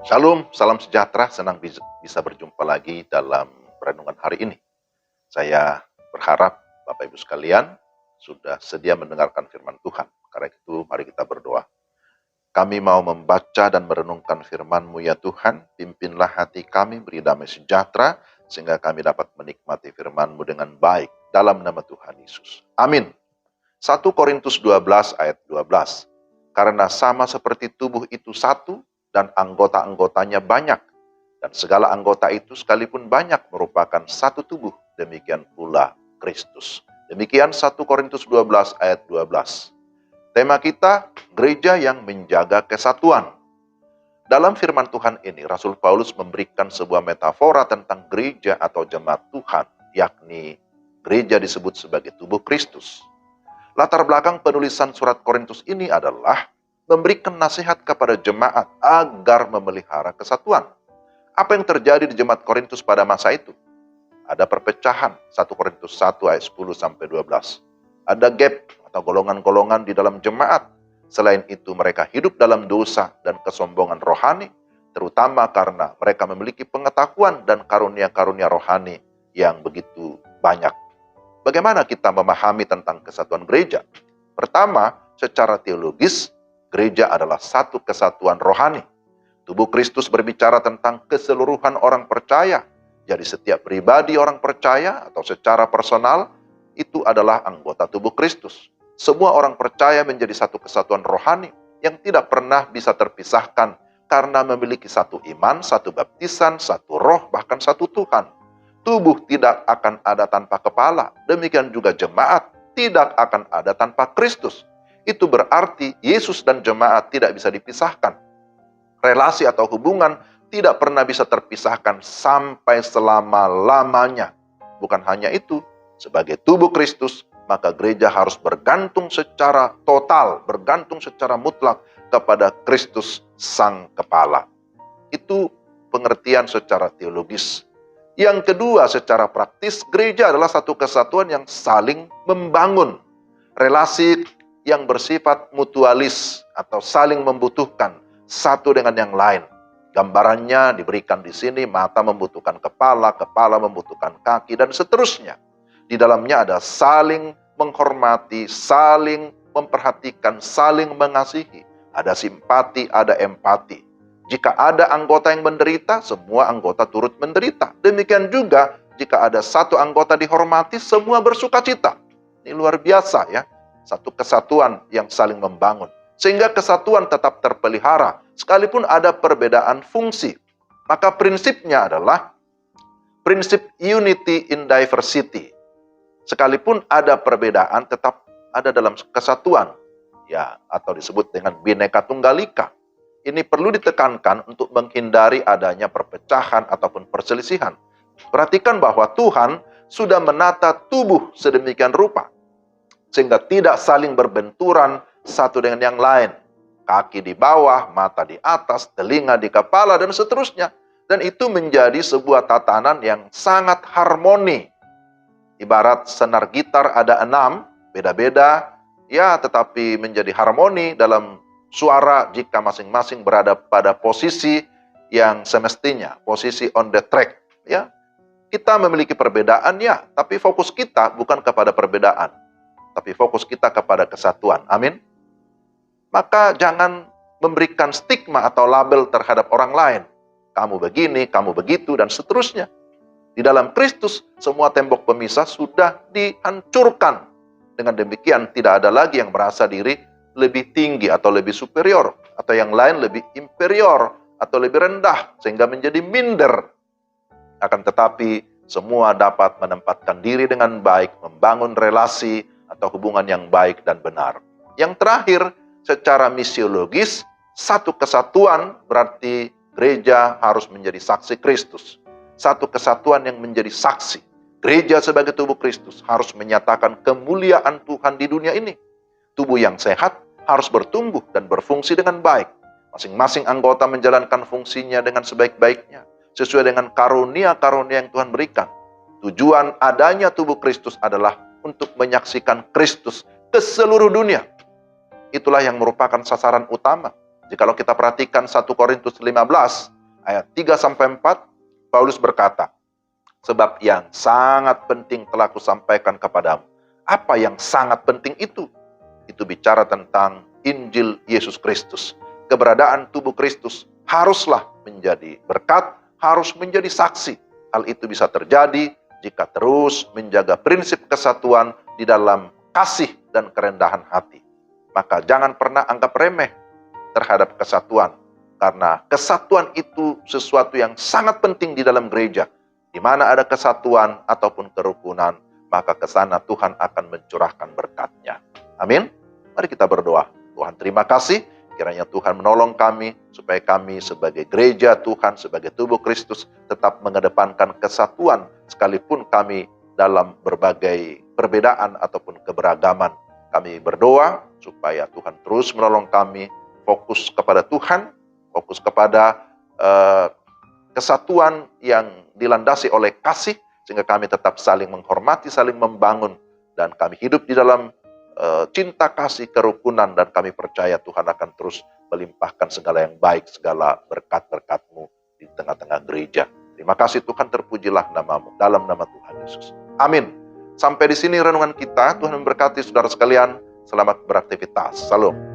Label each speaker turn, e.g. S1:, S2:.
S1: Shalom, salam sejahtera, senang bisa berjumpa lagi dalam renungan hari ini. Saya berharap Bapak Ibu sekalian sudah sedia mendengarkan firman Tuhan. Karena itu mari kita berdoa. Kami mau membaca dan merenungkan firman-Mu ya Tuhan, pimpinlah hati kami, beri damai sejahtera, sehingga kami dapat menikmati firman-Mu dengan baik, dalam nama Tuhan Yesus. Amin. 1 Korintus 12 ayat 12. Karena sama seperti tubuh itu satu, dan anggota-anggotanya banyak, dan segala anggota itu sekalipun banyak merupakan satu tubuh, demikian pula Kristus. Demikian 1 Korintus 12 ayat 12. Tema kita, gereja yang menjaga kesatuan. Dalam firman Tuhan ini, Rasul Paulus memberikan sebuah metafora tentang gereja atau jemaat Tuhan, yakni gereja disebut sebagai tubuh Kristus. Latar belakang penulisan surat Korintus ini adalah memberikan nasihat kepada jemaat agar memelihara kesatuan. Apa yang terjadi di jemaat Korintus pada masa itu? Ada perpecahan, 1 Korintus 1 ayat 10 sampai 12. Ada gap atau golongan-golongan di dalam jemaat. Selain itu mereka hidup dalam dosa dan kesombongan rohani, terutama karena mereka memiliki pengetahuan dan karunia-karunia rohani yang begitu banyak. Bagaimana kita memahami tentang kesatuan gereja? Pertama, secara teologis, gereja adalah satu kesatuan rohani. Tubuh Kristus berbicara tentang keseluruhan orang percaya. Jadi setiap pribadi orang percaya atau secara personal, itu adalah anggota tubuh Kristus. Semua orang percaya menjadi satu kesatuan rohani yang tidak pernah bisa terpisahkan karena memiliki satu iman, satu baptisan, satu roh, bahkan satu Tuhan. Tubuh tidak akan ada tanpa kepala. Demikian juga jemaat tidak akan ada tanpa Kristus. Itu berarti Yesus dan jemaat tidak bisa dipisahkan. Relasi atau hubungan tidak pernah bisa terpisahkan sampai selama-lamanya. Bukan hanya itu, sebagai tubuh Kristus, maka gereja harus bergantung secara total, bergantung secara mutlak kepada Kristus Sang Kepala. Itu pengertian secara teologis. Yang kedua, secara praktis, gereja adalah satu kesatuan yang saling membangun. Relasi yang bersifat mutualis atau saling membutuhkan satu dengan yang lain. Gambarannya diberikan di sini, mata membutuhkan kepala, kepala membutuhkan kaki, dan seterusnya. Di dalamnya ada saling menghormati, saling memperhatikan, saling mengasihi. Ada simpati, ada empati. Jika ada anggota yang menderita, semua anggota turut menderita. Demikian juga, jika ada satu anggota dihormati, semua bersukacita. Ini luar biasa ya. Satu kesatuan yang saling membangun. Sehingga kesatuan tetap terpelihara, sekalipun ada perbedaan fungsi. Maka prinsipnya adalah prinsip unity in diversity. Sekalipun ada perbedaan, tetap ada dalam kesatuan. Ya, atau disebut dengan Bhinneka Tunggal Ika. Ini perlu ditekankan untuk menghindari adanya perpecahan ataupun perselisihan. Perhatikan bahwa Tuhan sudah menata tubuh sedemikian rupa, sehingga tidak saling berbenturan satu dengan yang lain. Kaki di bawah, mata di atas, telinga di kepala, dan seterusnya. Dan itu menjadi sebuah tatanan yang sangat harmoni. Ibarat senar gitar ada 6, beda-beda, ya tetapi menjadi harmoni dalam suara jika masing-masing berada pada posisi yang semestinya, posisi on the track. Ya, kita memiliki perbedaan ya, tapi fokus kita bukan kepada perbedaan, tapi fokus kita kepada kesatuan. Amin. Maka jangan memberikan stigma atau label terhadap orang lain. Kamu begini, kamu begitu, dan seterusnya. Di dalam Kristus, semua tembok pemisah sudah dihancurkan. Dengan demikian, tidak ada lagi yang merasa diri lebih tinggi atau lebih superior, atau yang lain lebih inferior atau lebih rendah, sehingga menjadi minder. Akan tetapi, semua dapat menempatkan diri dengan baik, membangun relasi atau hubungan yang baik dan benar. Yang terakhir, secara misiologis, satu kesatuan berarti gereja harus menjadi saksi Kristus. Satu kesatuan yang menjadi saksi. Gereja sebagai tubuh Kristus harus menyatakan kemuliaan Tuhan di dunia ini. Tubuh yang sehat harus bertumbuh dan berfungsi dengan baik. Masing-masing anggota menjalankan fungsinya dengan sebaik-baiknya, sesuai dengan karunia-karunia yang Tuhan berikan. Tujuan adanya tubuh Kristus adalah untuk menyaksikan Kristus ke seluruh dunia. Itulah yang merupakan sasaran utama. Jikalau kita perhatikan 1 Korintus 15 ayat 3-4, Paulus berkata, sebab yang sangat penting telah kusampaikan kepadamu. Apa yang sangat penting itu? Itu bicara tentang Injil Yesus Kristus. Keberadaan tubuh Kristus haruslah menjadi berkat, harus menjadi saksi. Hal itu bisa terjadi jika terus menjaga prinsip kesatuan di dalam kasih dan kerendahan hati. Maka jangan pernah anggap remeh terhadap kesatuan. Karena kesatuan itu sesuatu yang sangat penting di dalam gereja. Di mana ada kesatuan ataupun kerukunan, maka ke sana Tuhan akan mencurahkan berkat-Nya. Amin. Mari kita berdoa. Tuhan, terima kasih. Kiranya Tuhan menolong kami supaya kami sebagai gereja Tuhan, sebagai tubuh Kristus tetap mengedepankan kesatuan sekalipun kami dalam berbagai perbedaan ataupun keberagaman. Kami berdoa supaya Tuhan terus menolong kami fokus kepada Tuhan, fokus kepada kesatuan yang dilandasi oleh kasih, sehingga kami tetap saling menghormati, saling membangun, dan kami hidup di dalam cinta kasih kerukunan, dan kami percaya Tuhan akan terus melimpahkan segala yang baik, segala berkat-berkat-Mu di tengah-tengah gereja. Terima kasih Tuhan, terpujilah nama-Mu dalam nama Tuhan Yesus. Amin. Sampai di sini renungan kita. Tuhan memberkati saudara sekalian. Selamat beraktivitas. Salam.